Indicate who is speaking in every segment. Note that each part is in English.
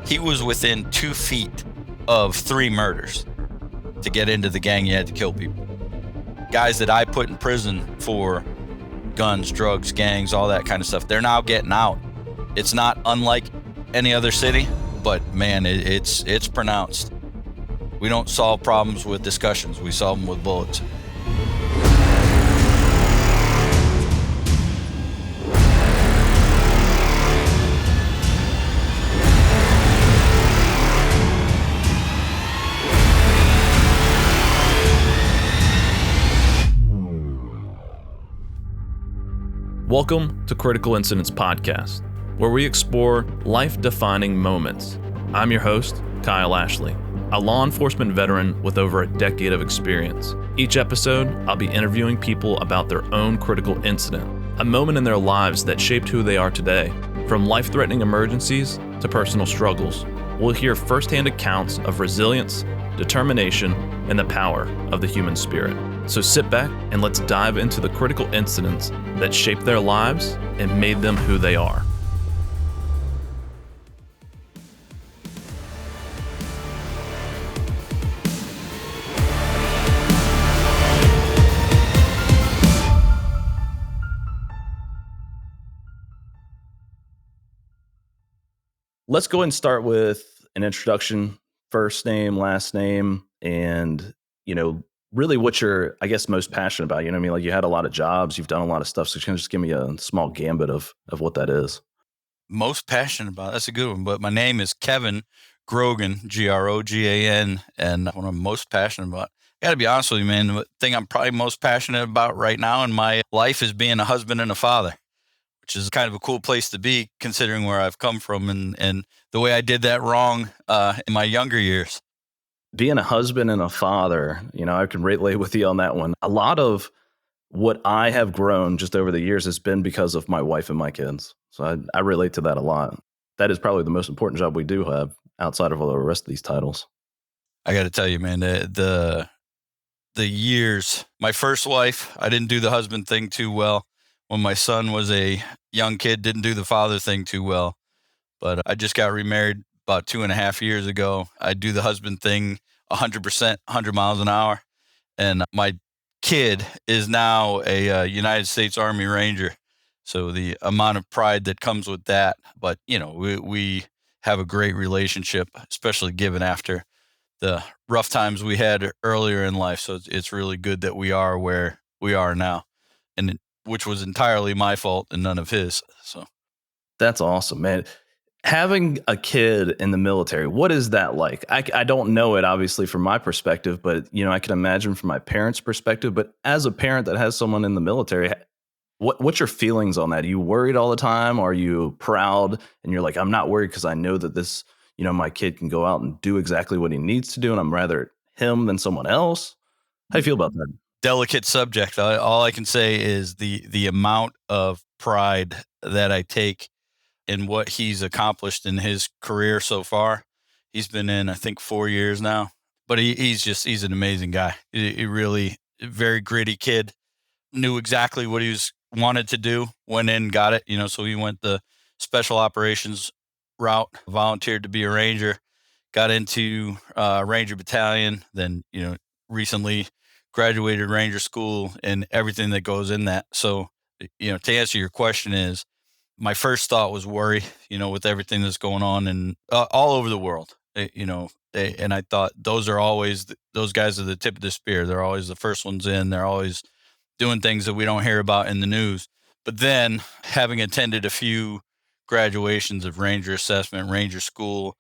Speaker 1: He was within 2 feet of 3 murders. To get into the gang, you had to kill people. Guys that I put in prison for guns, drugs, gangs, all that kind of stuff, they're now getting out. It's not unlike any other city, but man, it's pronounced. We don't solve problems with discussions. We solve them with bullets.
Speaker 2: Welcome to Critical Incidents Podcast, where we explore life-defining moments. I'm your host, Kyle Ashley, a law enforcement veteran with over a decade of experience. Each episode, I'll be interviewing people about their own critical incident, a moment in their lives that shaped who they are today. From life-threatening emergencies to personal struggles, we'll hear firsthand accounts of resilience, determination, and the power of the human spirit. So sit back and let's dive into the critical incidents that shaped their lives and made them who they are. Let's go ahead and start with an introduction, first name, last name, and, really what you're, I guess, most passionate about. You know what I mean? Like, you had a lot of jobs, you've done a lot of stuff. So can you just give me a small gambit of what that is?
Speaker 1: Most passionate about, that's a good one. But my name is Kevin Grogan, Grogan, and what I'm most passionate about, I got to be honest with you, man, the thing I'm probably most passionate about right now in my life is being a husband and a father, which is kind of a cool place to be considering where I've come from and the way I did that wrong in my younger years.
Speaker 2: Being a husband and a father, I can relate with you on that one. A lot of what I have grown just over the years has been because of my wife and my kids. So I relate to that a lot. That is probably the most important job we do have outside of all the rest of these titles.
Speaker 1: I got to tell you, man, the years, my first wife, I didn't do the husband thing too well. When my son was a young kid, didn't do the father thing too well. But I just got remarried about 2.5 years ago. I do the husband thing 100%, 100 miles an hour. And my kid is now a United States Army Ranger. So the amount of pride that comes with that. But, we have a great relationship, especially given after the rough times we had earlier in life. So it's really good that we are where we are now, and which was entirely my fault and none of his. So
Speaker 2: that's awesome, man. Having a kid in the military, what is that like? I don't know it, obviously, from my perspective, but, I can imagine from my parents' perspective. But as a parent that has someone in the military, what's your feelings on that? Are you worried all the time? Are you proud? And you're like, I'm not worried because I know that this, my kid can go out and do exactly what he needs to do, and I'm rather him than someone else. How do you feel about that?
Speaker 1: Delicate subject. All I can say is the amount of pride that I take in what he's accomplished in his career so far. He's been in, I think, 4 years now, but he's an amazing guy. He really very gritty kid, knew exactly what he wanted to do, went in, got it, so he went the special operations route, volunteered to be a Ranger, got into Ranger Battalion, then, recently graduated Ranger School and everything that goes in that. So, to answer your question is, my first thought was worry, with everything that's going on and all over the world, and I thought those guys are the tip of the spear. They're always the first ones in. They're always doing things that we don't hear about in the news. But then having attended a few graduations of Ranger Assessment, Ranger School,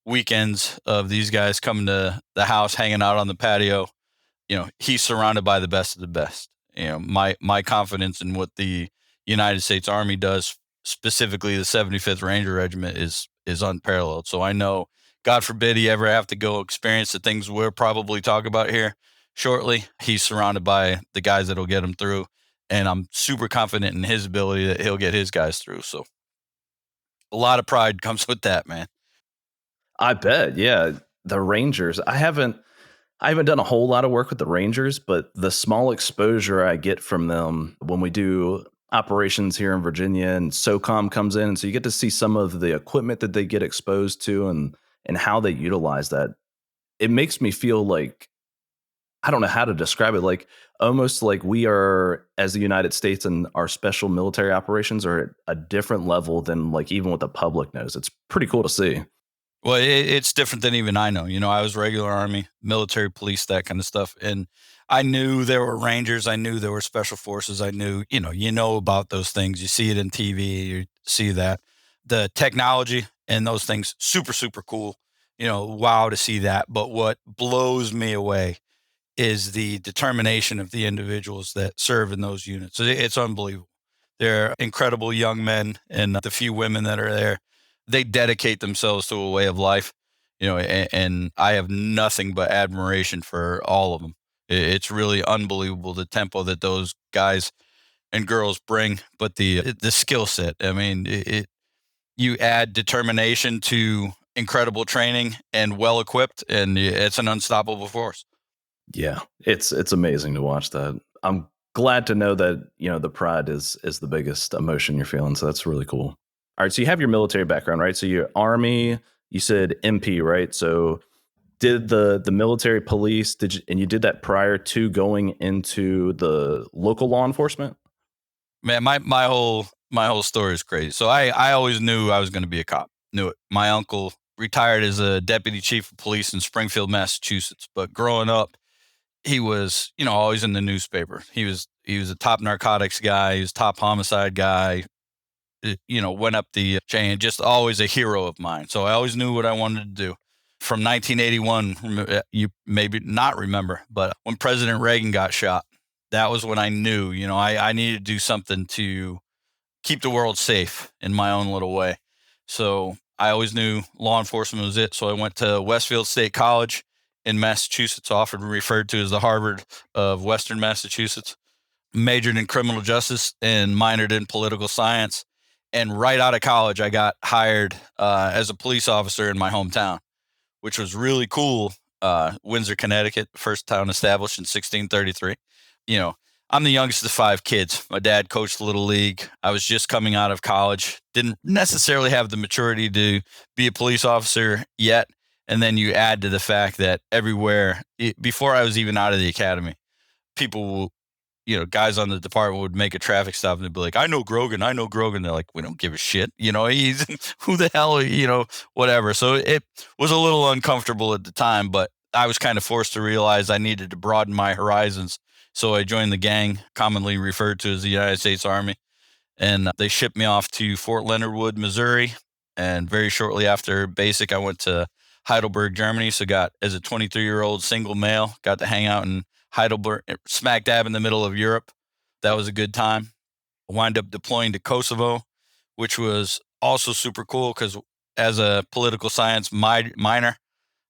Speaker 1: weekends of these guys coming to the house, hanging out on the patio, he's surrounded by the best of the best. My confidence in what the United States Army does, specifically the 75th Ranger Regiment, is unparalleled. So I know, God forbid he ever have to go experience the things we'll probably talk about here shortly, he's surrounded by the guys that'll get him through. And I'm super confident in his ability that he'll get his guys through. So a lot of pride comes with that, man.
Speaker 2: I bet. Yeah. The Rangers, I haven't done a whole lot of work with the Rangers, but the small exposure I get from them when we do operations here in Virginia, and SOCOM comes in, and so you get to see some of the equipment that they get exposed to, and how they utilize that. It makes me feel like, I don't know how to describe it, like almost like we are, as the United States, and our special military operations are at a different level than like even what the public knows. It's pretty cool to see.
Speaker 1: Well, it's different than even I know. I was regular Army, military, police, that kind of stuff. And I knew there were Rangers. I knew there were special forces. I knew, you know about those things. You see it in TV. You see that. The technology and those things, super, super cool. Wow to see that. But what blows me away is the determination of the individuals that serve in those units. It's unbelievable. They're incredible young men, and the few women that are there, they dedicate themselves to a way of life, and I have nothing but admiration for all of them. It's really unbelievable the tempo that those guys and girls bring, but the skill set. I mean, you add determination to incredible training and well equipped, and it's an unstoppable force.
Speaker 2: Yeah, it's amazing to watch that. I'm glad to know that, the pride is the biggest emotion you're feeling. So that's really cool. All right, so you have your military background, right? So you're Army, you said MP, right? So did the military police, and you did that prior to going into the local law enforcement?
Speaker 1: Man, my whole story is crazy. So I always knew I was going to be a cop. Knew it. My uncle retired as a deputy chief of police in Springfield, Massachusetts. But growing up, he was, always in the newspaper. He was a top narcotics guy. He was top homicide guy. Went up the chain. Just always a hero of mine. So I always knew what I wanted to do. From 1981, you maybe not remember, but when President Reagan got shot, that was when I knew, I needed to do something to keep the world safe in my own little way. So I always knew law enforcement was it. So I went to Westfield State College in Massachusetts, often referred to as the Harvard of Western Massachusetts. Majored in criminal justice and minored in political science. And right out of college, I got hired as a police officer in my hometown, which was really cool. Windsor, Connecticut, first town established in 1633. You know, I'm the youngest of 5 kids. My dad coached Little League. I was just coming out of college, didn't necessarily have the maturity to be a police officer yet. And then you add to the fact that everywhere, before I was even out of the academy, people guys on the department would make a traffic stop and they'd be like, I know Grogan, I know Grogan. They're like, we don't give a shit. He's who the hell, whatever. So it was a little uncomfortable at the time, but I was kind of forced to realize I needed to broaden my horizons. So I joined the gang, commonly referred to as the United States Army. And they shipped me off to Fort Leonard Wood, Missouri. And very shortly after basic, I went to Heidelberg, Germany. So got, as a 23-year-old single male, got to hang out in Heidelberg, smack dab in the middle of Europe. That was a good time. I wound up deploying to Kosovo, which was also super cool because as a political science minor,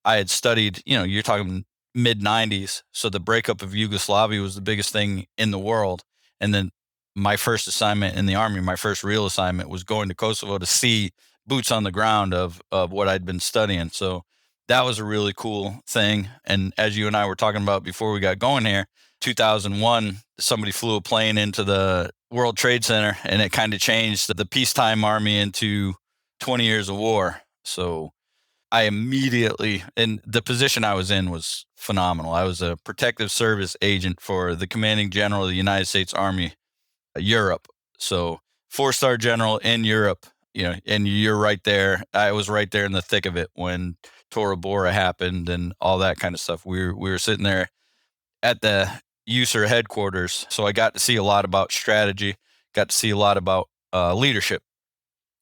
Speaker 1: I had studied, you're talking mid 90s. So the breakup of Yugoslavia was the biggest thing in the world. And then my first assignment in the Army, my first real assignment, was going to Kosovo to see boots on the ground of what I'd been studying. So that was a really cool thing. And as you and I were talking about before we got going here, 2001, somebody flew a plane into the World Trade Center, and it kind of changed the peacetime Army into 20 years of war. So I immediately, and the position I was in was phenomenal. I was a protective service agent for the commanding general of the United States Army, Europe. So 4-star general in Europe, and you're right there. I was right there in the thick of it when Tora Bora happened and all that kind of stuff. We were sitting there at the USER headquarters. So I got to see a lot about strategy, got to see a lot about leadership.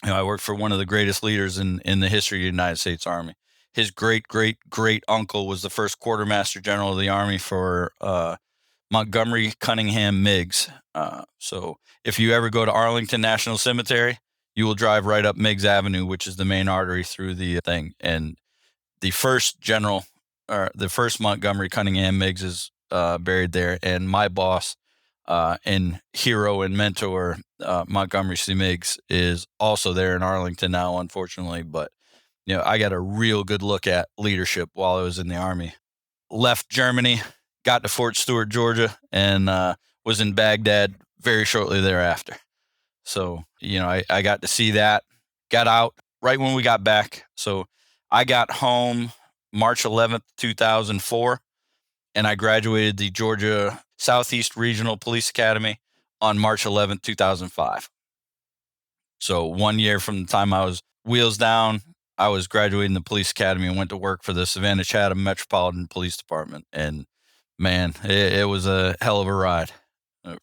Speaker 1: I worked for one of the greatest leaders in the history of the United States Army. His great, great, great uncle was the first quartermaster general of the Army for Montgomery Cunningham Meigs. So if you ever go to Arlington National Cemetery, you will drive right up Meigs Avenue, which is the main artery through the thing. And the first general, or the first Montgomery Cunningham Meigs, is buried there. And my boss and hero and mentor, Montgomery C. Meigs, is also there in Arlington now, unfortunately. But, I got a real good look at leadership while I was in the Army. Left Germany, got to Fort Stewart, Georgia, and was in Baghdad very shortly thereafter. So, I got to see that, got out right when we got back. So I got home March 11th, 2004, and I graduated the Georgia Southeast Regional Police Academy on March 11th, 2005. So 1 year from the time I was wheels down, I was graduating the police academy and went to work for the Savannah Chatham Metropolitan Police Department. And man, it was a hell of a ride,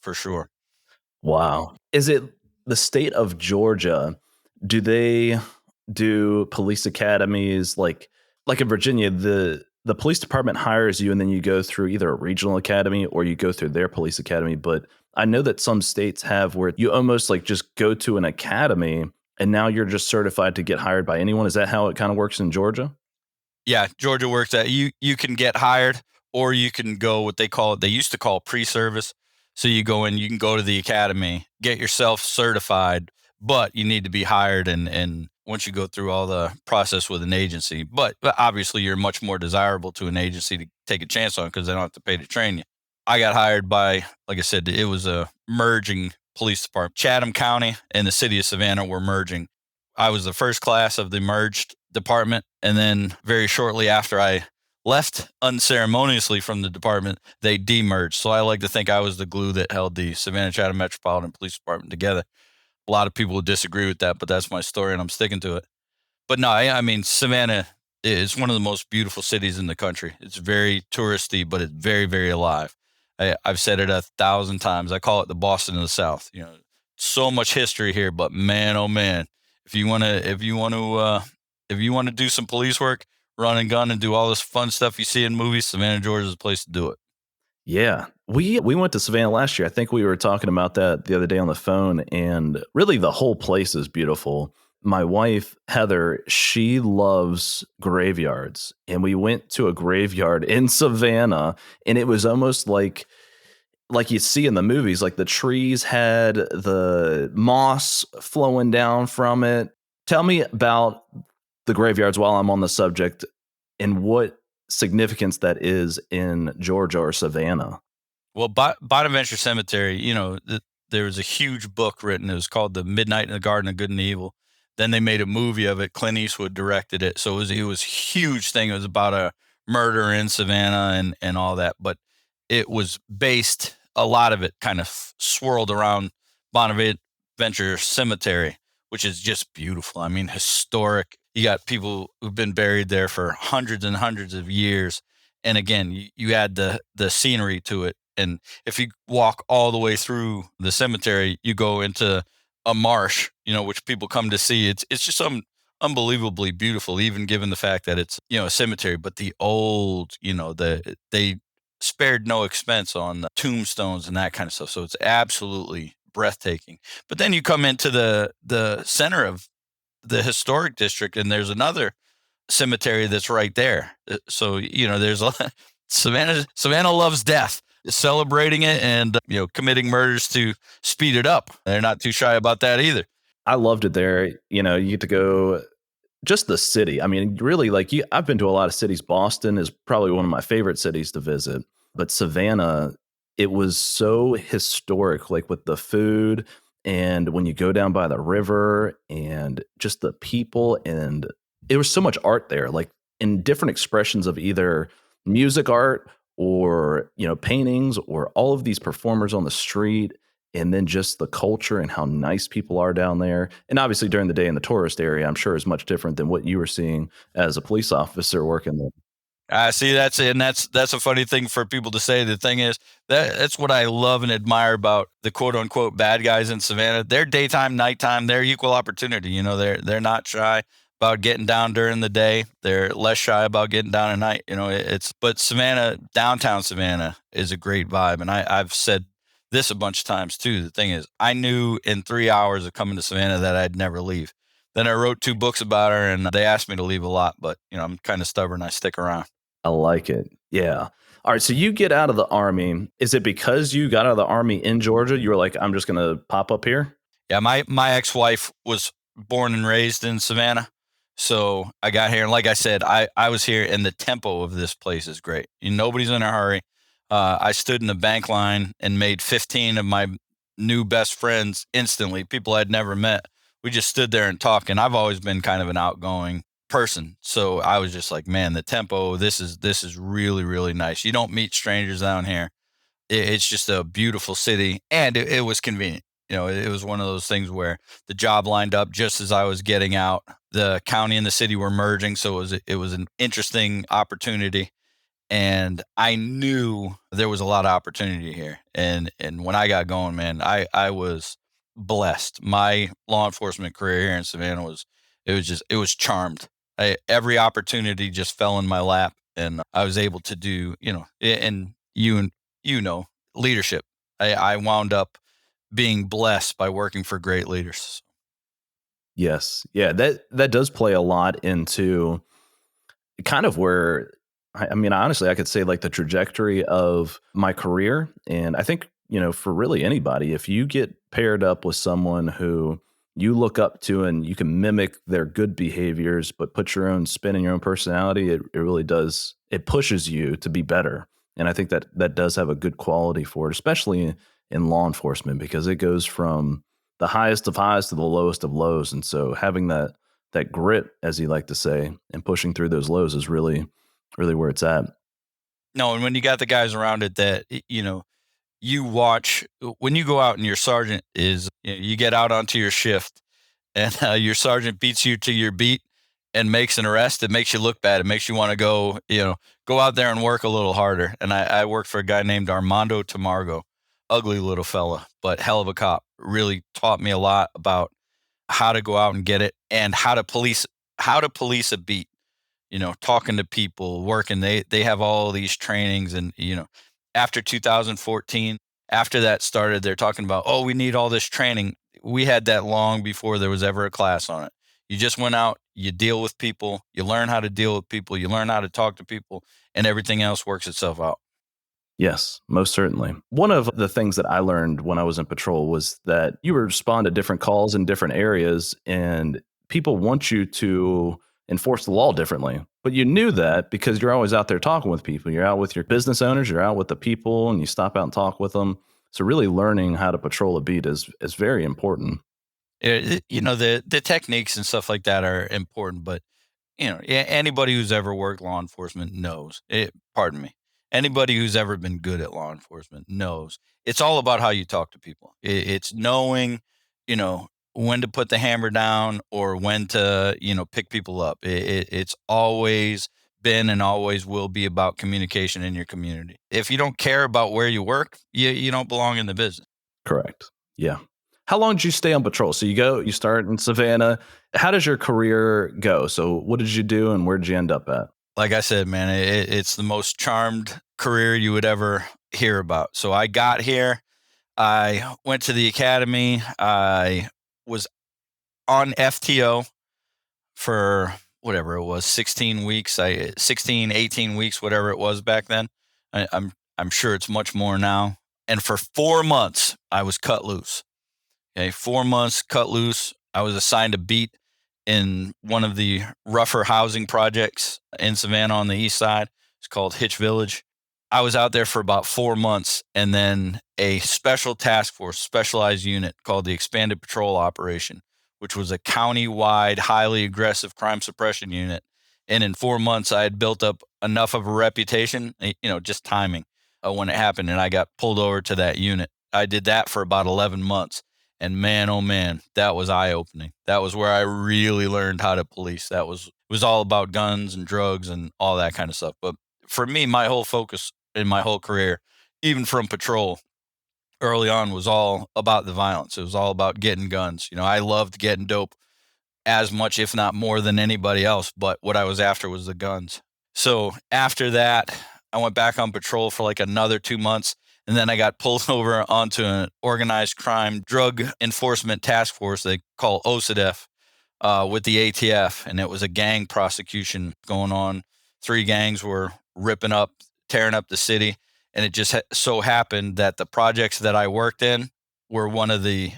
Speaker 1: for sure.
Speaker 2: Wow. Is it the state of Georgia? Do they do police academies like in Virginia, the police department hires you and then you go through either a regional academy or you go through their police academy, but I know that some states have where you almost like just go to an academy and now you're just certified to get hired by anyone. Is that how it kind of works in Georgia?
Speaker 1: Yeah, Georgia works at you can get hired, or you can go what they used to call pre-service. So you go in, you can go to the academy, get yourself certified, but you need to be hired and once you go through all the process with an agency. But obviously you're much more desirable to an agency to take a chance on because they don't have to pay to train you. I got hired by, like I said, it was a merging police department. Chatham County and the city of Savannah were merging. I was the first class of the merged department. And then very shortly after I left unceremoniously from the department, they demerged. So I like to think I was the glue that held the Savannah Chatham Metropolitan Police Department together. A lot of people would disagree with that, but that's my story and I'm sticking to it. But no, I mean, Savannah is one of the most beautiful cities in the country. It's very touristy, but it's very, very alive. I've said it 1,000 times. I call it the Boston of the South. So much history here, but man, oh man, if you want to do some police work, run and gun, and do all this fun stuff you see in movies, Savannah, Georgia is the place to do it.
Speaker 2: Yeah. We went to Savannah last year. I think we were talking about that the other day on the phone, and really the whole place is beautiful. My wife, Heather, she loves graveyards, and we went to a graveyard in Savannah, and it was almost like you see in the movies, like the trees had the moss flowing down from it. Tell me about the graveyards while I'm on the subject and what significance that is in Georgia or Savannah.
Speaker 1: Well, Bonaventure Cemetery, there was a huge book written. It was called The Midnight in the Garden of Good and Evil. Then they made a movie of it. Clint Eastwood directed it. So it was a huge thing. It was about a murder in Savannah and all that. But it was based, a lot of it kind of swirled around Bonaventure Cemetery, which is just beautiful. I mean, historic. You got people who've been buried there for hundreds and hundreds of years. And again, you add the scenery to it. And if you walk all the way through the cemetery, you go into a marsh, which people come to see. It's just unbelievably beautiful, even given the fact that it's, a cemetery. But the old, they spared no expense on the tombstones and that kind of stuff. So it's absolutely breathtaking. But then you come into the center of the historic district, and there's another cemetery that's right there. So, there's Savannah loves death, celebrating it and, committing murders to speed it up. They're not too shy about that either.
Speaker 2: I loved it there. You get to go just the city. I mean, really, I've been to a lot of cities. Boston is probably one of my favorite cities to visit, but Savannah, it was so historic, like with the food and when you go down by the river and just the people, and there was so much art there, like in different expressions of either music art or, paintings or all of these performers on the street. And then just the culture and how nice people are down there. And obviously during the day in the tourist area, I'm sure is much different than what you were seeing as a police officer working there.
Speaker 1: I see that's a funny thing for people to say. The thing is that's what I love and admire about the quote unquote bad guys in Savannah. They're daytime, nighttime, they're equal opportunity. They're not shy about getting down during the day. They're less shy about getting down at night. But Savannah, downtown Savannah is a great vibe. And I've said this a bunch of times too. The thing is, I knew in 3 hours of coming to Savannah that I'd never leave. Then I wrote 2 books about her and they asked me to leave a lot, but I'm kind of stubborn. I stick around.
Speaker 2: I like it. Yeah. All right. So you get out of the Army. Is it because you got out of the Army in Georgia? You were like, I'm just going to pop up here?
Speaker 1: Yeah. My ex-wife was born and raised in Savannah. So I got here. And like I said, I was here and the tempo of this place is great. Nobody's in a hurry. I stood in the bank line and made 15 of my new best friends instantly, people I'd never met. We just stood there and talked, and I've always been kind of an outgoing person. So I was just like, man, the tempo, this is really, really nice. You don't meet strangers down here. It's just a beautiful city, and it was convenient. It was one of those things where the job lined up just as I was getting out. The county and the city were merging, so it was an interesting opportunity, and I knew there was a lot of opportunity here. And when I got going, man, I was blessed. My law enforcement career here in Savannah it was charmed. Every opportunity just fell in my lap, and I was able to do, and you know, leadership. I wound up being blessed by working for great leaders.
Speaker 2: Yes. Yeah, that does play a lot into kind of where I mean, honestly, I could say like the trajectory of my career. And I think, for really anybody, if you get paired up with someone who you look up to and you can mimic their good behaviors, but put your own spin and your own personality, it really does, it pushes you to be better. And I think that does have a good quality for it, especially in law enforcement, because it goes from the highest of highs to the lowest of lows. And so having that grit, as you like to say, and pushing through those lows is really, really where it's at.
Speaker 1: No, and when you got the guys around it that you watch when you go out and your sergeant is, you get out onto your shift, and your sergeant beats you to your beat and makes an arrest. It makes you look bad. It makes you want to go out there and work a little harder. And I worked for a guy named Armando Tamargo, ugly little fella, but hell of a cop. Really taught me a lot about how to go out and get it, and how to police a beat. Talking to people, working. They have all these trainings, and after 2014, after that started, they're talking about, oh, we need all this training. We had that long before there was ever a class on it. You just went out, you deal with people, you learn how to deal with people, you learn how to talk to people, and everything else works itself out.
Speaker 2: Yes, most certainly. One of the things that I learned when I was in patrol was that you respond to different calls in different areas, and people want you to enforce the law differently. But you knew that because you're always out there talking with people. You're out with your business owners, you're out with the people, and you stop out and talk with them. So really learning how to patrol a beat is very important.
Speaker 1: The techniques and stuff like that are important, but anybody who's ever worked law enforcement knows it. Pardon me. Anybody who's ever been good at law enforcement knows it's all about how you talk to people. It's knowing, when to put the hammer down or when to, pick people up. It's always been and always will be about communication in your community. If you don't care about where you work, you don't belong in the business.
Speaker 2: Correct. Yeah. How long did you stay on patrol? So you start in Savannah. How does your career go? So what did you do and where did you end up at?
Speaker 1: Like I said, man, it's the most charmed career you would ever hear about. So I got here, I went to the academy, I was on FTO for whatever it was, 16 weeks, 16, 18 weeks, whatever it was back then. I'm sure it's much more now. And for 4 months, I was cut loose. Okay, 4 months cut loose. I was assigned a beat in one of the rougher housing projects in Savannah on the east side. It's called Hitch Village. I was out there for about 4 months, and then a special task force, specialized unit called the Expanded Patrol Operation, which was a county-wide, highly aggressive crime suppression unit. And in 4 months, I had built up enough of a reputation, just timing when it happened, and I got pulled over to that unit. I did that for about 11 months. And man, oh man, that was eye-opening. That was where I really learned how to police. It was all about guns and drugs and all that kind of stuff. But for me, my whole focus in my whole career, even from patrol early on, was all about the violence. It was all about getting guns. I loved getting dope as much, if not more than anybody else. But what I was after was the guns. So after that, I went back on patrol for like another 2 months. And then I got pulled over onto an organized crime drug enforcement task force they call OCDF with the ATF. And it was a gang prosecution going on. 3 gangs were tearing up the city. And it just so happened that the projects that I worked in were one of the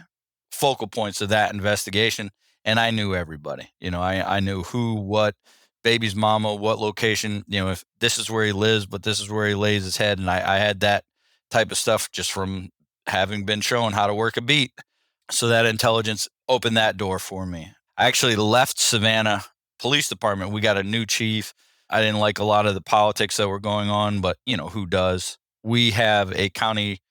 Speaker 1: focal points of that investigation. And I knew everybody. I knew who, what, baby's mama, what location, if this is where he lives, but this is where he lays his head. And I had that type of stuff just from having been shown how to work a beat. So that intelligence opened that door for me. I actually left Savannah Police Department. We got a new chief. I didn't like a lot of the politics that were going on, but who does? We have a county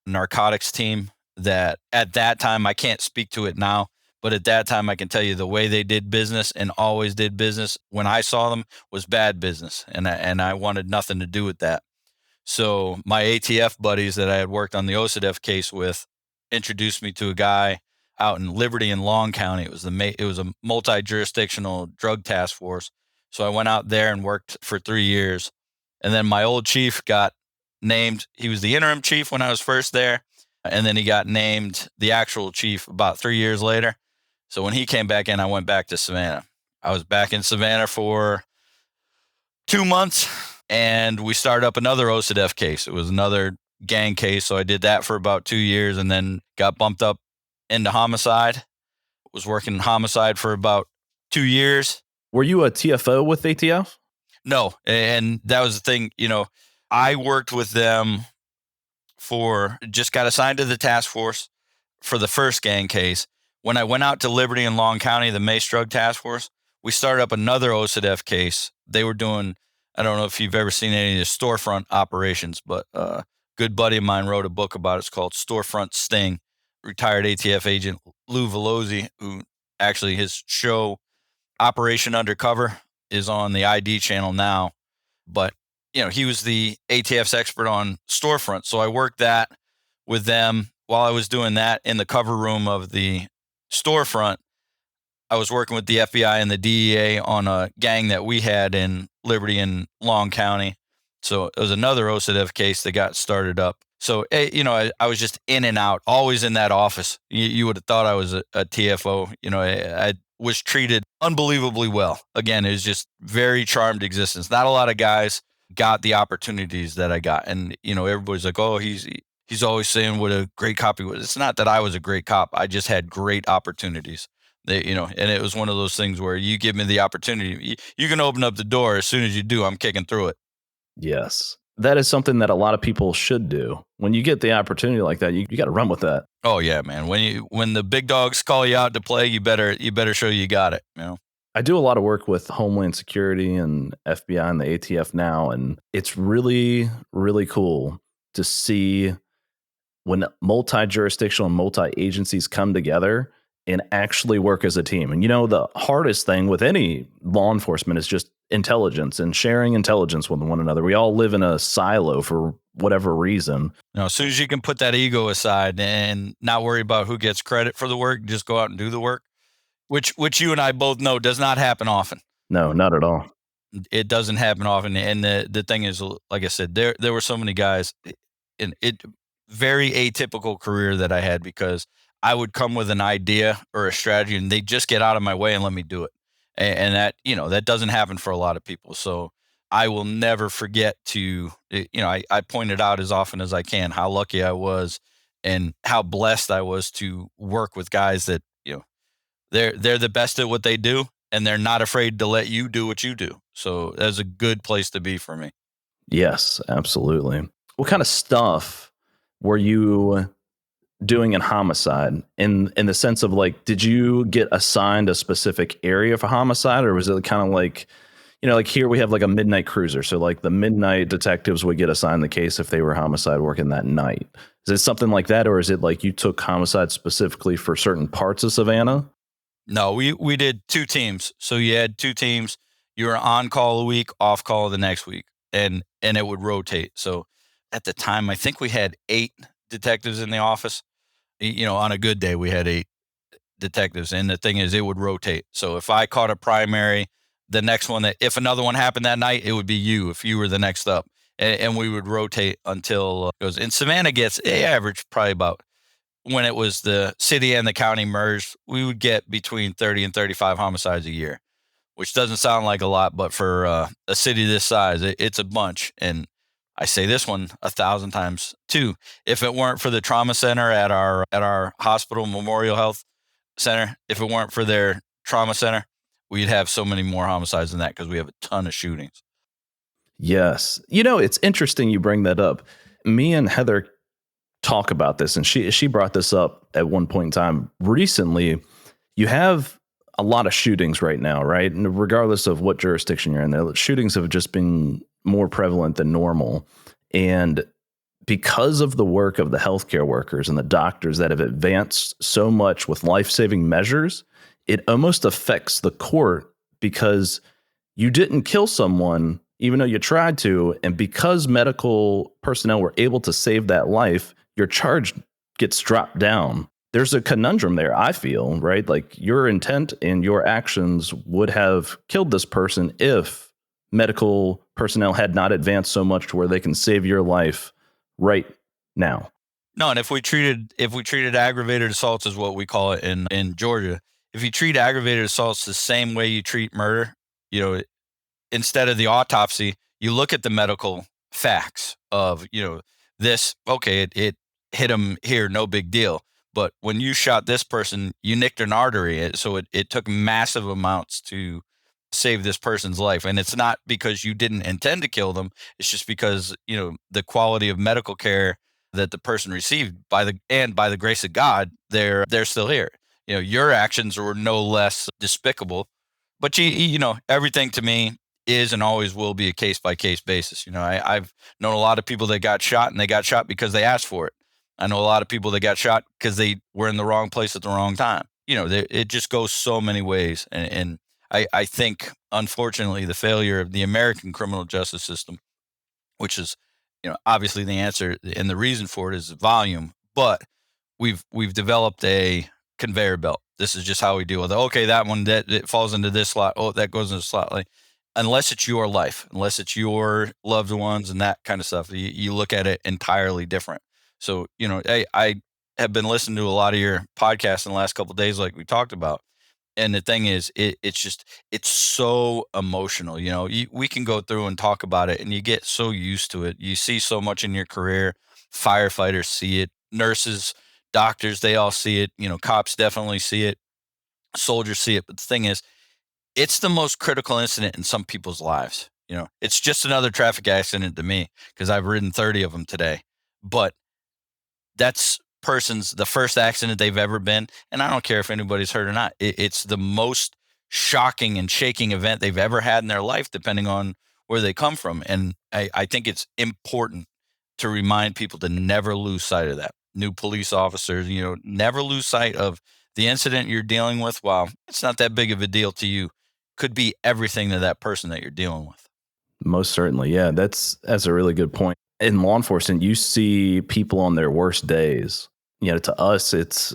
Speaker 1: narcotics team that at that time, I can't speak to it now, but at that time I can tell you the way they did business and always did business when I saw them was bad business. And I wanted nothing to do with that. So my ATF buddies that I had worked on the OCDF case with introduced me to a guy out in Liberty and Long County. It was a multi-jurisdictional drug task force. So I went out there and worked for 3 years. And then my old chief got named. He was the interim chief when I was first there. And then he got named the actual chief about 3 years later. So when he came back in, I went back to Savannah. I was back in Savannah for 2 months. And we started up another OCDF case. It was another gang case. So I did that for about 2 years and then got bumped up into homicide. Was working in homicide for about 2 years.
Speaker 2: Were you a TFO with ATF?
Speaker 1: No. And that was the thing, I worked with them just got assigned to the task force for the first gang case. When I went out to Liberty and Long County, the Mace Drug Task Force, we started up another OCDF case. They were doing, I don't know if you've ever seen any of the storefront operations, but a good buddy of mine wrote a book about it. It's called Storefront Sting. Retired ATF agent Lou Velozzi, who actually his show Operation Undercover is on the ID channel now. But, he was the ATF's expert on storefront. So I worked that with them while I was doing that in the cover room of the storefront. I was working with the FBI and the DEA on a gang that we had in Liberty and Long County. So it was another OCDF case that got started up. So, I was just in and out, always in that office. You would have thought I was a TFO. I was treated unbelievably well. Again, it was just very charmed existence. Not a lot of guys got the opportunities that I got. And, everybody's like, oh, he's always saying what a great cop he was. It's not that I was a great cop. I just had great opportunities. And it was one of those things where you give me the opportunity, you can open up the door. As soon as you do, I'm kicking through it.
Speaker 2: Yes. That is something that a lot of people should do. When you get the opportunity like that, you got to run with that.
Speaker 1: Oh yeah, man. When the big dogs call you out to play, you better show you got it.
Speaker 2: I do a lot of work with Homeland Security and FBI and the ATF now, and it's really, really cool to see when multi-jurisdictional and multi-agencies come together and actually work as a team. And the hardest thing with any law enforcement is just intelligence and sharing intelligence with one another. We all live in a silo for whatever reason.
Speaker 1: As soon as you can put that ego aside and not worry about who gets credit for the work, just go out and do the work, which you and I both know does not happen often.
Speaker 2: No, not at all.
Speaker 1: It doesn't happen often. And the thing is, like I said, there were so many guys in it, very atypical career that I had, because I would come with an idea or a strategy and they just get out of my way and let me do it. And that, that doesn't happen for a lot of people. So I will never forget to, I point it out as often as I can, how lucky I was and how blessed I was to work with guys that, they're the best at what they do and they're not afraid to let you do what you do. So that's a good place to be for me.
Speaker 2: Yes, absolutely. What kind of stuff were you doing in homicide in the sense of like, did you get assigned a specific area for homicide, or was it kind of like, like here we have like a midnight cruiser. So like the midnight detectives would get assigned the case if they were homicide working that night. Is it something like that? Or is it like you took homicide specifically for certain parts of Savannah?
Speaker 1: No, we did 2 teams. So you had 2 teams. You were on call a week, off call the next week, and it would rotate. So at the time, I think we had 8 detectives in the office. On a good day, we had 8 detectives. And the thing is, it would rotate. So if I caught a primary, the next one, if another one happened that night, it would be you if you were the next up. And we would rotate until it goes. And Savannah gets average probably about, when it was the city and the county merged, we would get between 30 and 35 homicides a year, which doesn't sound like a lot, but for a city this size, it's a bunch. And I say this one 1,000 times too. If it weren't for the trauma center at our hospital, Memorial Health Center, if it weren't for their trauma center, we'd have so many more homicides than that, because we have a ton of shootings.
Speaker 2: Yes. It's interesting you bring that up. Me and Heather talk about this, and she brought this up at one point in time recently. You have a lot of shootings right now, right? And regardless of what jurisdiction you're in, the shootings have just been more prevalent than normal. And because of the work of the healthcare workers and the doctors that have advanced so much with life-saving measures, it almost affects the court because you didn't kill someone even though you tried to, and because medical personnel were able to save that life, your charge gets dropped down. There's a conundrum there, I feel, right? Like your intent and your actions would have killed this person if medical personnel had not advanced so much to where they can save your life right now.
Speaker 1: No, and if we treated aggravated assaults, as what we call it in Georgia, if you treat aggravated assaults the same way you treat murder, you know, instead of the autopsy, you look at the medical facts of, this, okay, it hit him here, no big deal. But when you shot this person, you nicked an artery. So it took massive amounts to save this person's life. And it's not because you didn't intend to kill them. It's just because, the quality of medical care that the person received by the grace of God, they're still here. Your actions were no less despicable. But everything to me is and always will be a case by case basis. I've known a lot of people that got shot, and they got shot because they asked for it. I know a lot of people that got shot because they were in the wrong place at the wrong time. It just goes so many ways. And I think, unfortunately, the failure of the American criminal justice system, which is, obviously the answer and the reason for it is volume, but we've developed a conveyor belt. This is just how we deal with it. Okay, that one that it falls into this slot. Oh, that goes into the slot. Like, unless it's your life, unless it's your loved ones and that kind of stuff, you look at it entirely different. So, I have been listening to a lot of your podcasts in the last couple of days, like we talked about. And the thing is, it's so emotional. We can go through and talk about it, and you get so used to it. You see so much in your career. Firefighters see it, nurses, doctors, they all see it. Cops definitely see it, soldiers see it. But the thing is, it's the most critical incident in some people's lives. It's just another traffic accident to me because I've ridden 30 of them today. But that's the first accident they've ever been. And I don't care if anybody's hurt or not. It's the most shocking and shaking event they've ever had in their life, depending on where they come from. And I think it's important to remind people to never lose sight of that. New police officers, never lose sight of the incident you're dealing with. Wow, it's not that big of a deal to you. Could be everything to that person that you're dealing with.
Speaker 2: Most certainly. Yeah, that's a really good point. In law enforcement, you see people on their worst days. To us, it's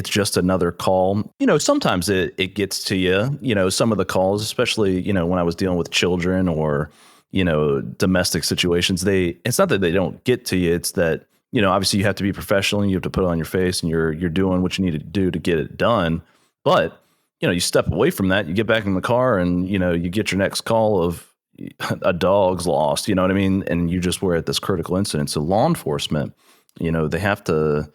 Speaker 2: just another call. Sometimes it gets to you. Some of the calls, especially, when I was dealing with children or, domestic situations, it's not that they don't get to you. It's that, obviously you have to be professional and you have to put it on your face and you're doing what you need to do to get it done. But, you step away from that, you get back in the car and, you get your next call of a dog's lost, you know what I mean? And you just were at this critical incident. So law enforcement, they have to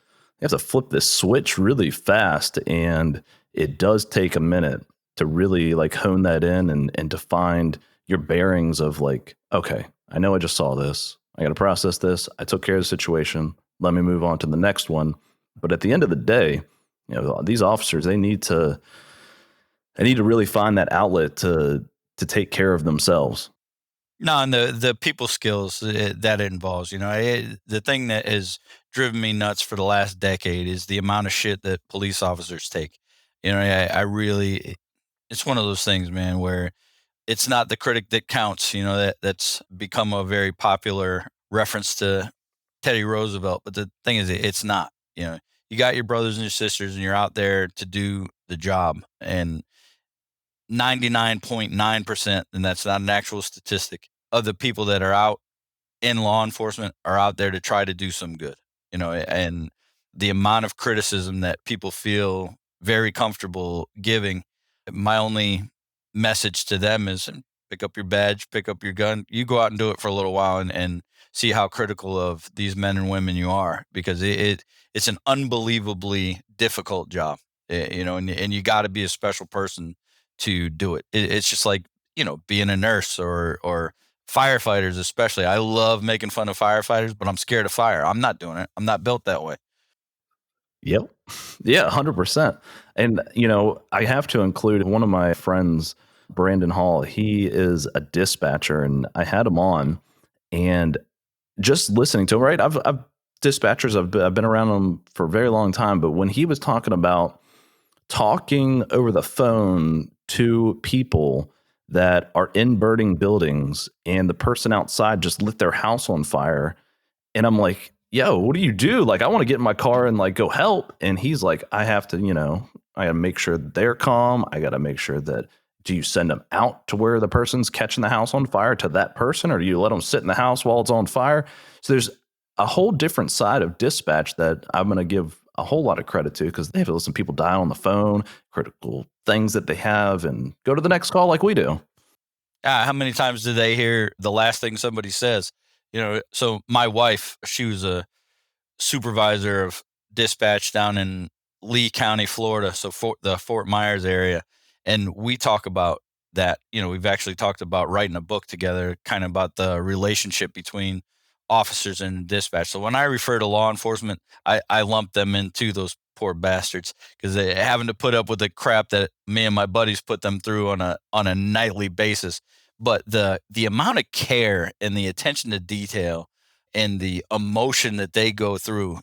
Speaker 2: flip this switch really fast, and it does take a minute to really like hone that in and to find your bearings of like, okay, I know I just saw this. I got to process this. I took care of the situation. Let me move on to the next one. But at the end of the day, these officers, they need to really find that outlet to take care of themselves.
Speaker 1: No, and the people skills that it involves, the thing that has driven me nuts for the last decade is the amount of shit that police officers take. I really, it's one of those things, man, where it's not the critic that counts. That's become a very popular reference to Teddy Roosevelt. But the thing is, it's not. You got your brothers and your sisters, and you're out there to do the job. And 99.9%, and that's not an actual statistic, of the people that are out in law enforcement are out there to try to do some good, and the amount of criticism that people feel very comfortable giving, my only message to them is pick up your badge, pick up your gun, you go out and do it for a little while and see how critical of these men and women you are, because it's an unbelievably difficult job, and you got to be a special person to do it. It's just like, being a nurse or Firefighters especially. I love making fun of firefighters, but I'm scared of fire. I'm not doing it. I'm not built that way.
Speaker 2: Yep. Yeah, 100%. And, I have to include one of my friends, Brandon Hall. He is a dispatcher, and I had him on, and just listening to him, right? I've dispatchers, I've been around them for a very long time, but when he was talking about talking over the phone to people that are in burning buildings and the person outside just lit their house on fire, and I'm like, yo, what do you do? Like, I want to get in my car and like go help. And he's like, I have to, I got to make sure that they're calm. I got to make sure that, do you send them out to where the person's catching the house on fire to that person, or do you let them sit in the house while it's on fire? So there's a whole different side of dispatch that I'm going to give a whole lot of credit to, because they have to listen to people die on the phone, critical things that they have, and go to the next call like we do.
Speaker 1: How many times do they hear the last thing somebody says? So my wife, she was a supervisor of dispatch down in Lee County, Florida, so the Fort Myers area. And we talk about that. We've actually talked about writing a book together, kind of about the relationship between officers and dispatch. So when I refer to law enforcement, I lump them into those poor bastards, because they having to put up with the crap that me and my buddies put them through on a nightly basis. But the amount of care and the attention to detail and the emotion that they go through,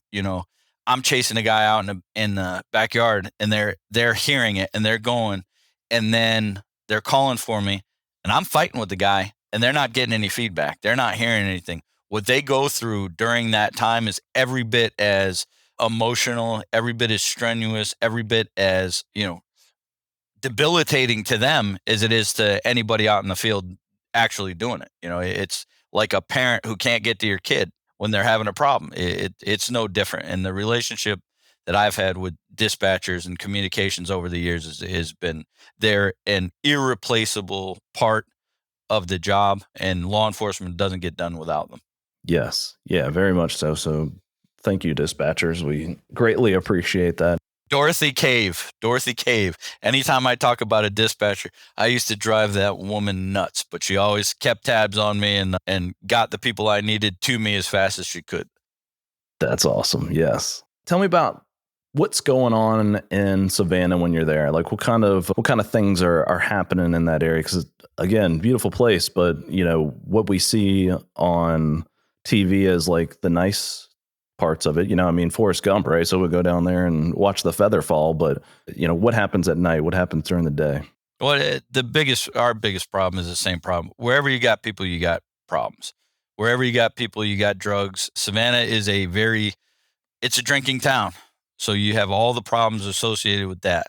Speaker 1: I'm chasing a guy out in the backyard, and they're hearing it, and they're going, and then they're calling for me, and I'm fighting with the guy, and they're not getting any feedback. They're not hearing anything. What they go through during that time is every bit as emotional, every bit as strenuous, every bit as, debilitating to them as it is to anybody out in the field actually doing it. It's like a parent who can't get to your kid when they're having a problem. It's no different. And the relationship that I've had with dispatchers and communications over the years has been, they're an irreplaceable part of the job, and law enforcement doesn't get done without them.
Speaker 2: Yes. Yeah, very much so. So thank you, dispatchers. We greatly appreciate that.
Speaker 1: Dorothy Cave. Anytime I talk about a dispatcher, I used to drive that woman nuts, but she always kept tabs on me and got the people I needed to me as fast as she could.
Speaker 2: That's awesome. Yes. Tell me about what's going on in Savannah when you're there. Like, what kind of things are happening in that area? Because again, beautiful place, but what we see on TV is like the nice parts of it. Forrest Gump, right? So we go down there and watch the feather fall. But what happens at night? What happens during the day?
Speaker 1: Well, our biggest problem is the same problem. Wherever you got people, you got problems. Wherever you got people, you got drugs. Savannah is it's a drinking town. So you have all the problems associated with that.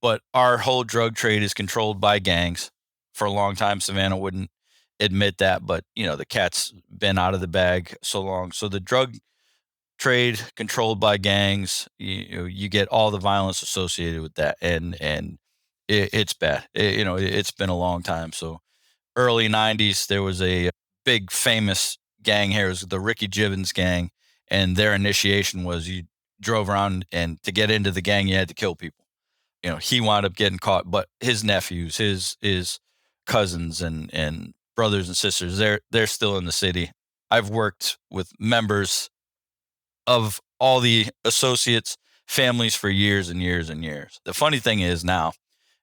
Speaker 1: But our whole drug trade is controlled by gangs. For a long time, Savannah wouldn't admit that, but the cat's been out of the bag so long. So the drug trade controlled by gangs, you get all the violence associated with that, and it's bad. It's been a long time. So early 90s, there was a big famous gang here. It was the Ricky Gibbons gang, and their initiation was you drove around, and to get into the gang, you had to kill people. He wound up getting caught, but his nephews, his cousins and brothers and sisters, they're still in the city. I've worked with members of all the associates' families for years and years and years. The funny thing is now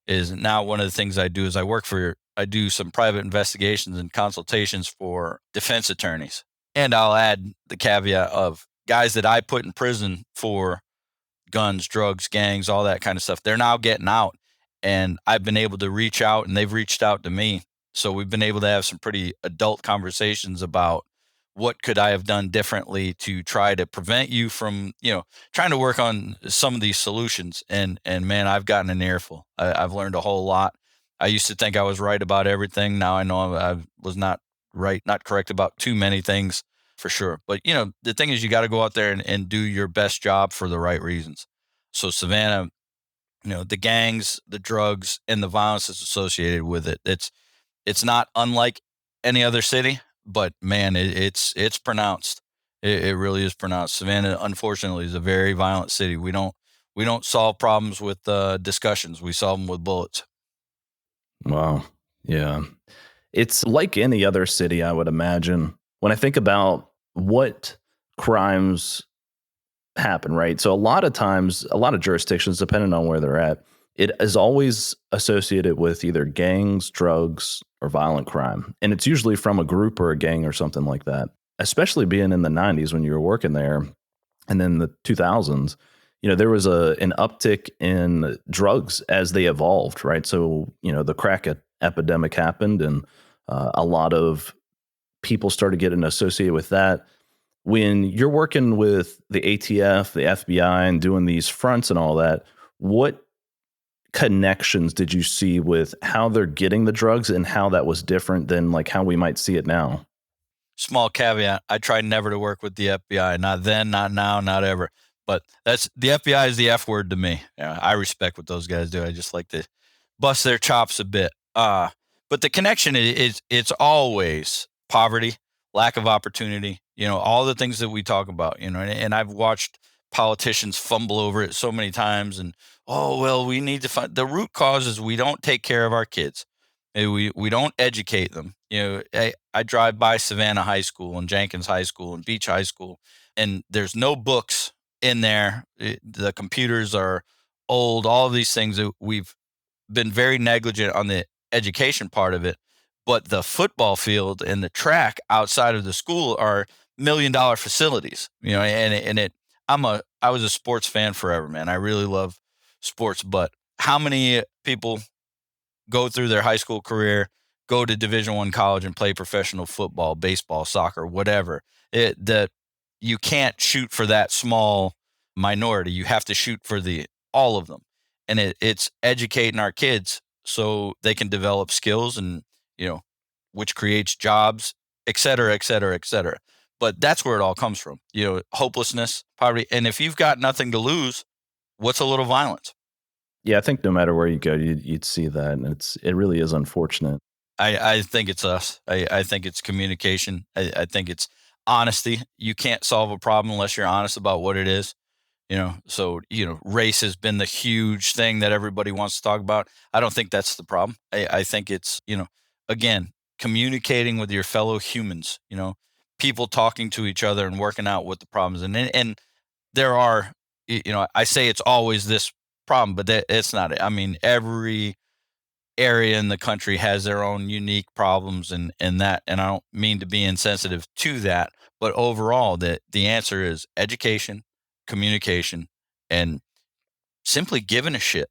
Speaker 1: one of the things I do is I do some private investigations and consultations for defense attorneys. And I'll add the caveat of guys that I put in prison for guns, drugs, gangs, all that kind of stuff. They're now getting out, and I've been able to reach out, and they've reached out to me. So we've been able to have some pretty adult conversations about what could I have done differently to try to prevent you from, trying to work on some of these solutions. And man, I've gotten an earful. I've learned a whole lot. I used to think I was right about everything. Now I know I was not correct about too many things, for sure. But, the thing is, you got to go out there and do your best job for the right reasons. So Savannah, the gangs, the drugs, and the violence that's associated with it, it's not unlike any other city, but man, it's pronounced. It really is pronounced. Savannah, unfortunately, is a very violent city. We don't solve problems with discussions. We solve them with bullets.
Speaker 2: Wow. Yeah. It's like any other city, I would imagine. When I think about what crimes happen, right? So a lot of times, a lot of jurisdictions, depending on where they're at, it is always associated with either gangs, drugs, or violent crime. And it's usually from a group or a gang or something like that. Especially being in the 90s when you were working there, and then the 2000s, there was an uptick in drugs as they evolved, right? So, the crack epidemic happened, and a lot of people started getting associated with that. When you're working with the ATF, the FBI, and doing these fronts and all that, what connections did you see with how they're getting the drugs and how that was different than like how we might see it now?
Speaker 1: Small caveat, I try never to work with the FBI. Not then, not now, not ever. But that's the FBI is the F word to me. Yeah, I respect what those guys do. I just like to bust their chops a bit. But the connection is it's always poverty, lack of opportunity, all the things that we talk about, and I've watched politicians fumble over it so many times. And, oh, well, we need to find the root cause is we don't take care of our kids. We don't educate them. I drive by Savannah High School and Jenkins High School and Beach High School, and there's no books in there. The computers are old. All of these things that we've been very negligent on the education part of it. But the football field and the track outside of the school are $1 million facilities. I was a sports fan forever, man. I really love sports, but how many people go through their high school career, go to Division I college and play professional football, baseball, soccer, whatever? That you can't shoot for that small minority. You have to shoot for all of them. And it's educating our kids so they can develop skills and, which creates jobs, et cetera, et cetera, et cetera. But that's where it all comes from, hopelessness, poverty. And if you've got nothing to lose, what's a little violence?
Speaker 2: Yeah, I think no matter where you go, you'd see that, and it really is unfortunate.
Speaker 1: I think it's us. I think it's communication. I think it's honesty. You can't solve a problem unless you're honest about what it is. So race has been the huge thing that everybody wants to talk about. I don't think that's the problem. I think it's again, communicating with your fellow humans. People talking to each other and working out what the problems. And there are, I say it's always this problem, but it's not it. I mean, every area in the country has their own unique problems, and I don't mean to be insensitive to that, but overall the answer is education, communication, and simply giving a shit.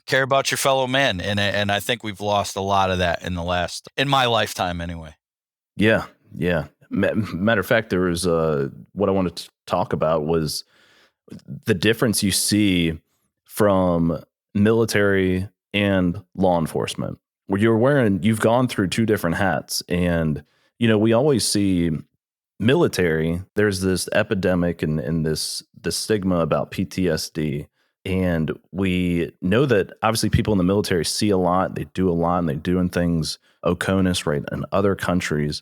Speaker 1: Care about your fellow man, and I think we've lost a lot of that in my lifetime anyway.
Speaker 2: Yeah, yeah. Matter of fact, there was what I wanted to talk about was the difference you see from military and law enforcement, where you've gone through two different hats. And, we always see military, there's this epidemic and this stigma about PTSD. And we know that obviously people in the military see a lot, they do a lot, and they're doing things OCONUS, right, in other countries.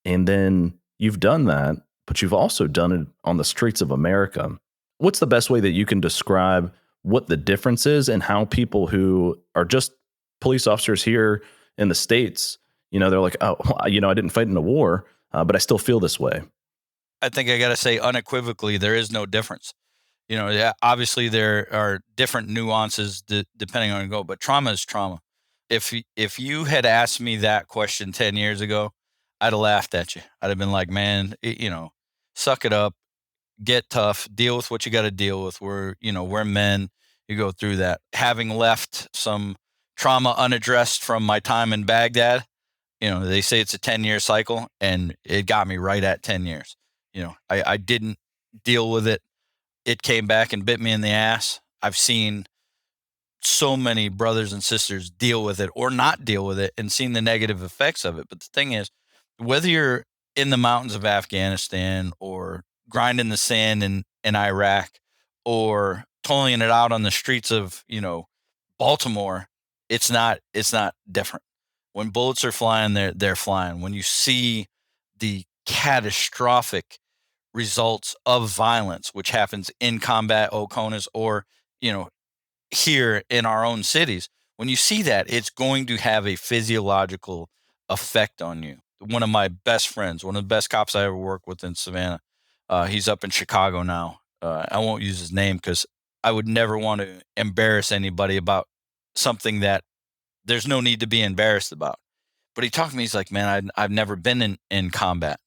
Speaker 2: And then you've done that, but you've also done it on the streets of America. What's the best way that you can describe what the difference is and how people who are just police officers here in the States, they're like, oh, I didn't fight in a war, but I still feel this way?
Speaker 1: I think I got to say unequivocally, there is no difference. Yeah, obviously there are different nuances depending on go, but trauma is trauma. If you had asked me that question 10 years ago, I'd have laughed at you. I'd have been like, man, suck it up, get tough, deal with what you got to deal with. We're men. You go through that. Having left some trauma unaddressed from my time in Baghdad, they say it's a 10-year cycle, and it got me right at 10 years. I didn't deal with it. It came back and bit me in the ass. I've seen so many brothers and sisters deal with it or not deal with it and seen the negative effects of it. But the thing is, whether you're in the mountains of Afghanistan or grinding the sand in Iraq or toiling it out on the streets of, Baltimore, it's not different. When bullets are flying, they're flying. When you see the catastrophic results of violence, which happens in combat OCONUS or, here in our own cities, when you see that, it's going to have a physiological effect on you. One of my best friends, one of the best cops I ever worked with in Savannah, he's up in Chicago now. I won't use his name because I would never want to embarrass anybody about something that there's no need to be embarrassed about. But he talked to me. He's like, man, I've never been in combat.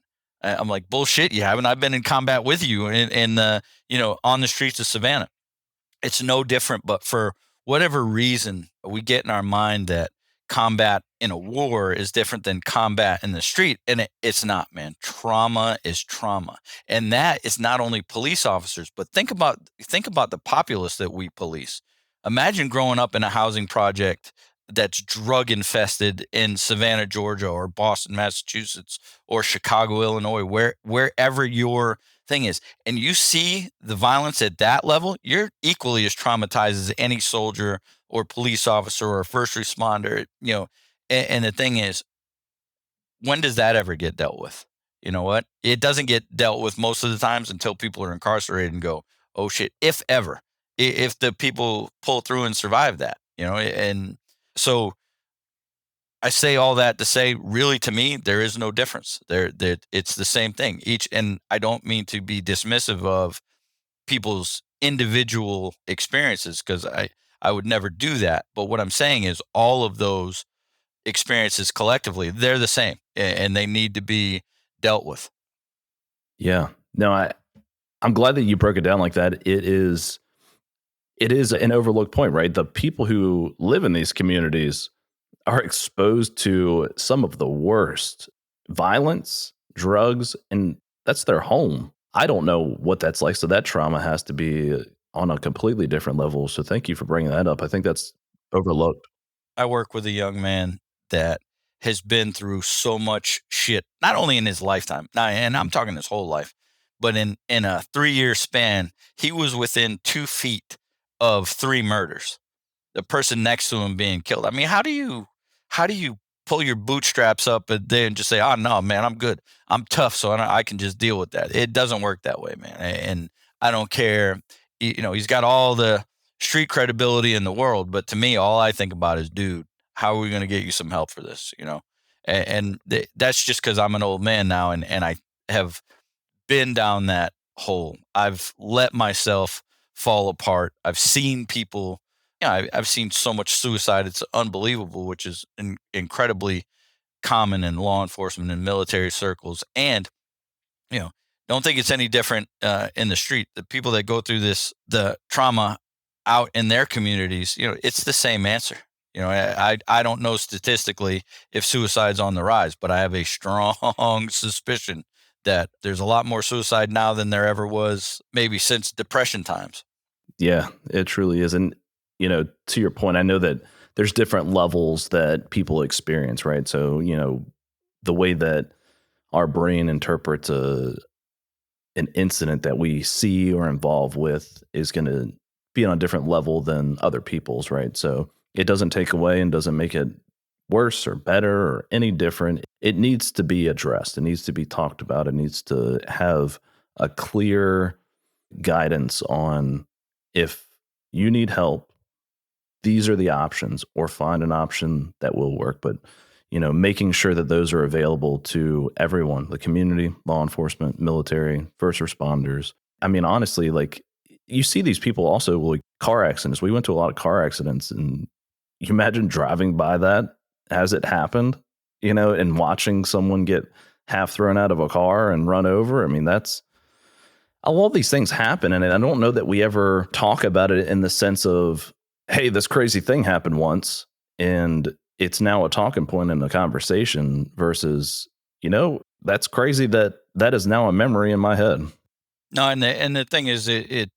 Speaker 1: I'm like, bullshit, you haven't. I've been in combat with you in the, on the streets of Savannah. It's no different, but for whatever reason, we get in our mind that combat in a war is different than combat in the street. And it's not, man. Trauma is trauma. And that is not only police officers, but think about the populace that we police. Imagine growing up in a housing project that's drug infested in Savannah, Georgia, or Boston, Massachusetts, or Chicago, Illinois, wherever your thing is, and you see the violence at that level, you're equally as traumatized as any soldier or police officer or first responder, and the thing is, when does that ever get dealt with? You know what? It doesn't get dealt with most of the times until people are incarcerated and go, oh shit, if ever, if the people pull through and survive that, and so I say all that to say, really, to me, there is no difference. It's the same thing. And I don't mean to be dismissive of people's individual experiences because I would never do that. But what I'm saying is, all of those experiences collectively, they're the same, and they need to be dealt with.
Speaker 2: Yeah. No, I'm glad that you broke it down like that. It is an overlooked point, right? The people who live in these communities are exposed to some of the worst violence, drugs, and that's their home. I don't know what that's like. So that trauma has to be on a completely different level. So thank you for bringing that up. I think that's overlooked.
Speaker 1: I work with a young man that has been through so much shit, not only in his lifetime, and I'm talking his whole life, but in a 3-year span, he was within 2 feet of 3 murders. The person next to him being killed. I mean, how do you pull your bootstraps up there and just say, oh no, man, I'm good. I'm tough. So I can just deal with that. It doesn't work that way, man. And I don't care. He's got all the street credibility in the world, but to me, all I think about is, dude, how are we going to get you some help for this? That's just because I'm an old man now. And I have been down that hole. I've let myself fall apart. I've seen people, I've seen so much suicide. It's unbelievable, which is incredibly common in law enforcement and military circles. And, don't think it's any different in the street. The people that go through the trauma out in their communities, it's the same answer. I don't know statistically if suicide's on the rise, but I have a strong suspicion that there's a lot more suicide now than there ever was, maybe since Depression times.
Speaker 2: Yeah, it truly is. And, to your point, I know that there's different levels that people experience, right? So, the way that our brain interprets an incident that we see or involved with is going to be on a different level than other people's, right? So it doesn't take away and doesn't make it worse or better or any different. It needs to be addressed. It needs to be talked about. It needs to have a clear guidance on, if you need help, these are the options, or find an option that will work. But, making sure that those are available to everyone, the community, law enforcement, military, first responders. I mean, honestly, like, you see these people also, like, car accidents. We went to a lot of car accidents, and you imagine driving by that as it happened, and watching someone get half thrown out of a car and run over. I mean, all these things happen. And I don't know that we ever talk about it in the sense of, hey, this crazy thing happened once and it's now a talking point in the conversation, versus, that's crazy that is now a memory in my head.
Speaker 1: No, and the thing is,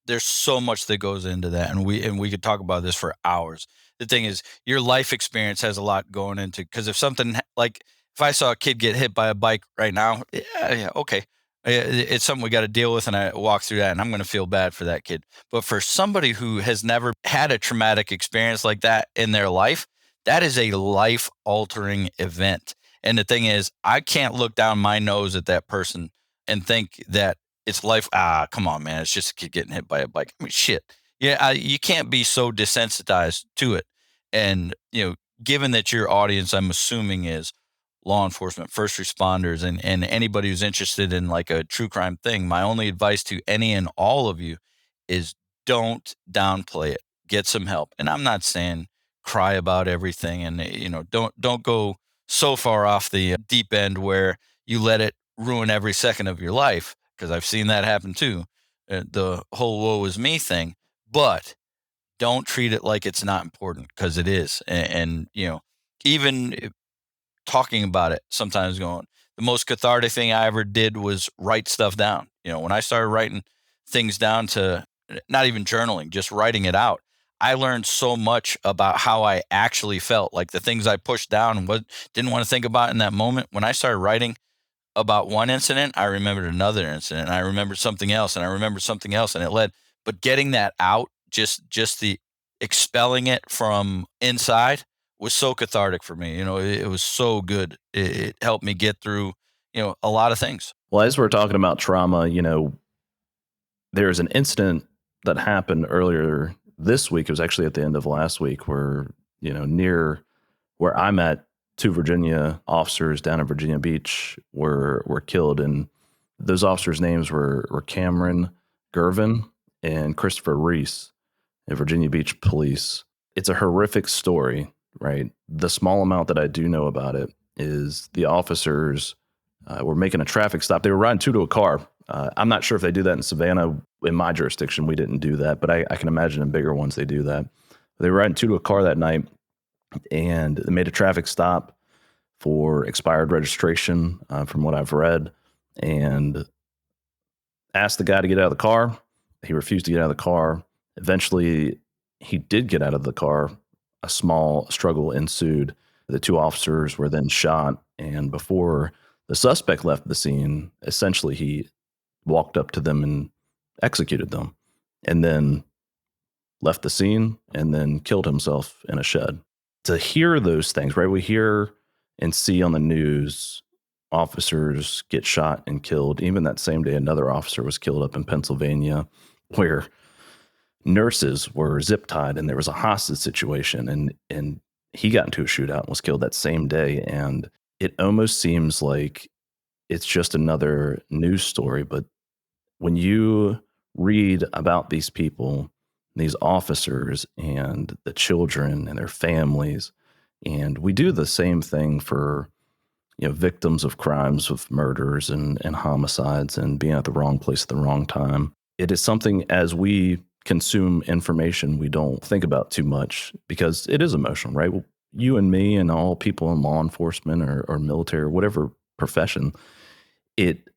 Speaker 1: there's so much that goes into that, and we could talk about this for hours. The thing is, your life experience has a lot going into, because if something like, if I saw a kid get hit by a bike right now, yeah, okay, it's something we got to deal with, and I walk through that, and I'm going to feel bad for that kid. But for somebody who has never had a traumatic experience like that in their life, that is a life-altering event. And the thing is, I can't look down my nose at that person and think that it's life. Come on, man. It's just a kid getting hit by a bike. I mean, shit. Yeah, you can't be so desensitized to it. And, given that your audience, I'm assuming, is law enforcement, first responders, and anybody who's interested in like a true crime thing, my only advice to any and all of you is don't downplay it. Get some help. And I'm not saying cry about everything, and don't go so far off the deep end where you let it ruin every second of your life, because I've seen that happen too. The whole woe is me thing. But don't treat it like it's not important, because it is. And even talking about it, sometimes going, the most cathartic thing I ever did was write stuff down. When I started writing things down, to not even journaling, just writing it out, I learned so much about how I actually felt, like the things I pushed down and what didn't want to think about in that moment. When I started writing about one incident, I remembered another incident, and I remembered something else, and I remembered something else, and it led. But getting that out, just the expelling it from inside, was so cathartic for me. It was so good. It helped me get through, a lot of things.
Speaker 2: Well, as we're talking about trauma, there's an incident that happened earlier this week. It was actually at the end of last week where, near where I'm at, 2 Virginia officers down in Virginia Beach were killed. And those officers' names were Cameron Gervin and Christopher Reese at Virginia Beach Police. It's a horrific story, right? The small amount that I do know about it is the officers were making a traffic stop. They were riding 2 to a car. I'm not sure if they do that in Savannah. In my jurisdiction, we didn't do that, but I can imagine in bigger ones they do that. They were riding 2 to a car that night, and they made a traffic stop for expired registration, from what I've read, and asked the guy to get out of the car. He refused to get out of the car. Eventually, he did get out of the car. A small struggle ensued. The 2 officers were then shot, and before the suspect left the scene, essentially he walked up to them and executed them, and then left the scene and then killed himself in a shed. To hear those things, right? We hear and see on the news officers get shot and killed. Even that same day, another officer was killed up in Pennsylvania, where nurses were zip tied and there was a hostage situation, and he got into a shootout and was killed that same day. And it almost seems like it's just another news story. But when you read about these people, these officers and the children and their families, and we do the same thing for victims of crimes, of murders and homicides, and being at the wrong place at the wrong time. It is something, as we consume information, we don't think about too much, because it is emotional, right? Well, you and me and all people in law enforcement or military or whatever profession, it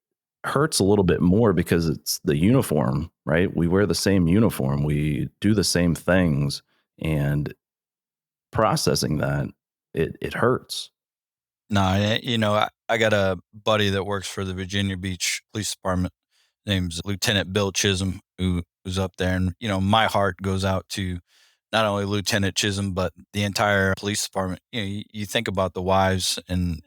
Speaker 2: hurts a little bit more because it's the uniform, right? We wear the same uniform, we do the same things, and processing that, it hurts.
Speaker 1: No, I got a buddy that works for the Virginia Beach Police Department. Name's Lieutenant Bill Chisholm, who's up there. And, my heart goes out to not only Lieutenant Chisholm, but the entire police department. You think about the wives and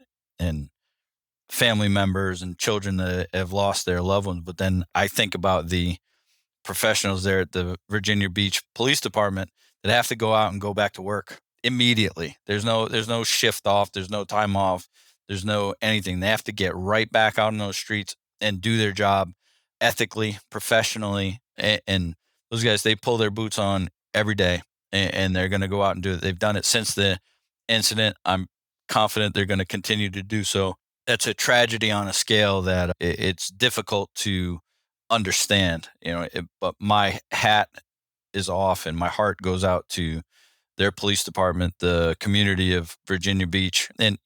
Speaker 1: family members and children that have lost their loved ones. But then I think about the professionals there at the Virginia Beach Police Department that have to go out and go back to work immediately. There's no shift off. There's no time off. There's no anything. They have to get right back out in those streets and do their job ethically, professionally. And those guys, they pull their boots on every day, and they're going to go out and do it. They've done it since the incident. I'm confident they're going to continue to do so. That's a tragedy on a scale that it's difficult to understand, but my hat is off and my heart goes out to their police department, the community of Virginia Beach, and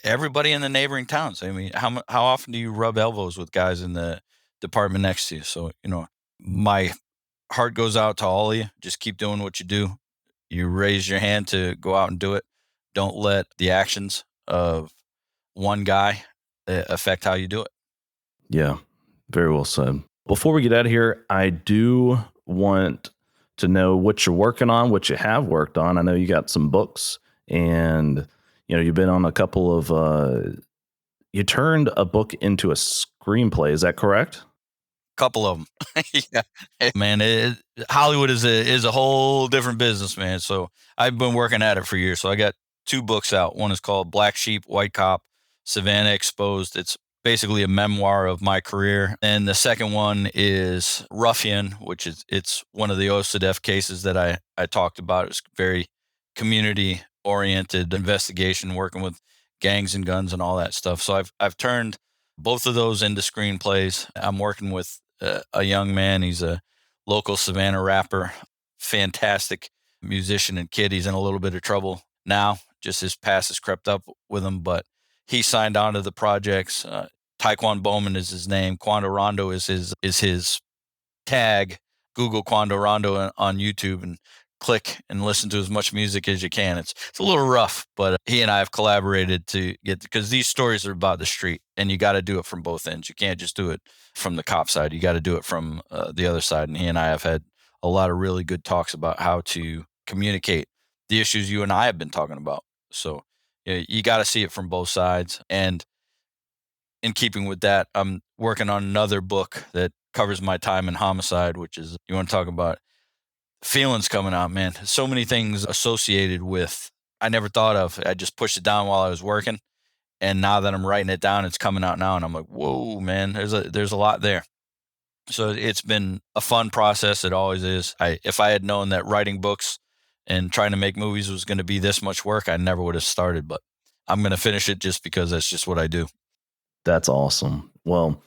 Speaker 1: everybody in the neighboring towns. I mean, how often do you rub elbows with guys in the department next to you? So my heart goes out to all of you. Just keep doing what you do. You raise your hand to go out and do it. Don't let the actions of one guy affect how you do it.
Speaker 2: Yeah, very well said. Before we get out of here, I do want to know what you're working on, what you have worked on. I know you got some books, and you've been on a couple of. You turned a book into a screenplay. Is that correct?
Speaker 1: Couple of them. Yeah. Hey, man, Hollywood is a whole different business, man. So I've been working at it for years. So I got 2 books out. One is called Black Sheep, White Cop, Savannah Exposed. It's basically a memoir of my career. And the second one is Ruffian, which it's one of the OSADF cases that I talked about. It was very community-oriented investigation, working with gangs and guns and all that stuff. So I've turned both of those into screenplays. I'm working with a young man. He's a local Savannah rapper, fantastic musician and kid. He's in a little bit of trouble now. Just his past has crept up with him, but he signed on to the projects. Taekwon Bowman is his name. Quando Rondo is his tag. Google Quando Rondo on YouTube and click and listen to as much music as you can. It's a little rough, but he and I have collaborated to get, because these stories are about the street, and you got to do it from both ends. You can't just do it from the cop side. You got to do it from the other side. And he and I have had a lot of really good talks about how to communicate the issues you and I have been talking about. So you got to see it from both sides. And in keeping with that, I'm working on another book that covers my time in Homicide, which is, you want to talk about feelings coming out, man. So many things associated with, I never thought of. I just pushed it down while I was working. And now that I'm writing it down, it's coming out now. And I'm like, whoa, man, there's a lot there. So it's been a fun process. It always is. If I had known that writing books and trying to make movies was going to be this much work, I never would have started, but I'm going to finish it just because that's just what I do.
Speaker 2: That's awesome. Well,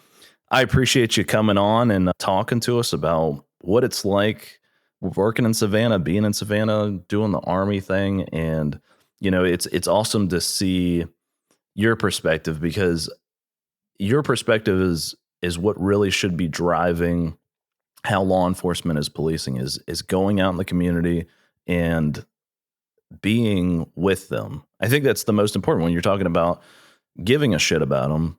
Speaker 2: I appreciate you coming on and talking to us about what it's like working in Savannah, being in Savannah, doing the Army thing. And, it's awesome to see your perspective, because your perspective is what really should be driving how law enforcement is policing, is going out in the community and being with them. I think that's the most important when you're talking about giving a shit about them,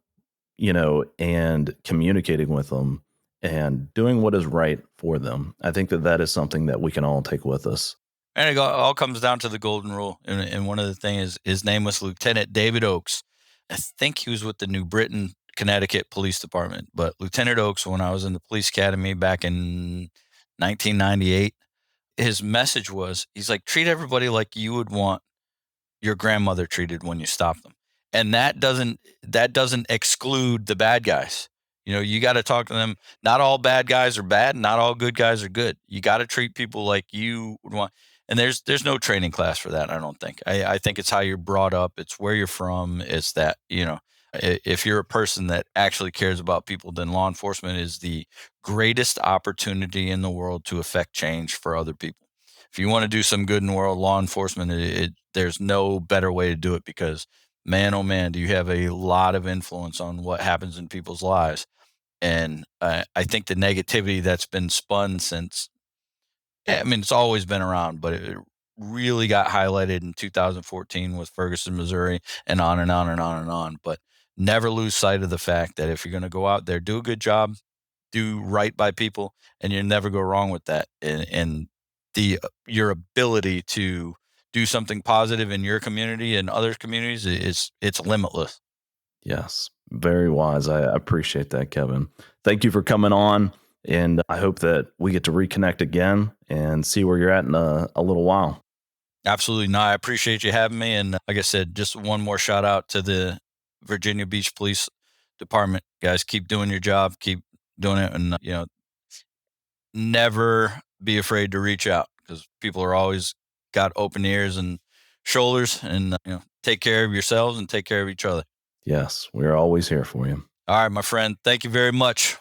Speaker 2: and communicating with them and doing what is right for them. I think that is something that we can all take with us.
Speaker 1: And it all comes down to the golden rule. And one of the things is, his name was Lieutenant David Oakes. I think he was with the New Britain, Connecticut Police Department. But Lieutenant Oakes, when I was in the police academy back in 1998, his message was, he's like, treat everybody like you would want your grandmother treated when you stop them. And that doesn't exclude the bad guys. You got to talk to them. Not all bad guys are bad. Not all good guys are good. You got to treat people like you would want. And there's no training class for that, I don't think. I think it's how you're brought up. It's where you're from. It's that, if you're a person that actually cares about people, then law enforcement is the greatest opportunity in the world to affect change for other people. If you want to do some good in the world, law enforcement, there's no better way to do it, because man, oh man, do you have a lot of influence on what happens in people's lives. And I think the negativity that's been spun since, it's always been around, but it really got highlighted in 2014 with Ferguson, Missouri, and on and on and on and on. But never lose sight of the fact that if you're going to go out there, do a good job, do right by people, and you'll never go wrong with that. And your ability to do something positive in your community and other communities it's limitless.
Speaker 2: Yes, very wise. I appreciate that, Kevin. Thank you for coming on, and I hope that we get to reconnect again and see where you're at in a little while.
Speaker 1: Absolutely. No, I appreciate you having me. And like I said, just one more shout out to the Virginia Beach Police Department. Guys, keep doing your job, keep doing it, and never be afraid to reach out, because people are always got open ears and shoulders, and take care of yourselves and take care of each other.
Speaker 2: Yes, we're always here for you.
Speaker 1: All right, my friend. Thank you very much.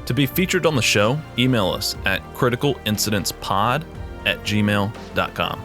Speaker 2: To be featured on the show, email us at CriticalIncidentsPod@gmail.com.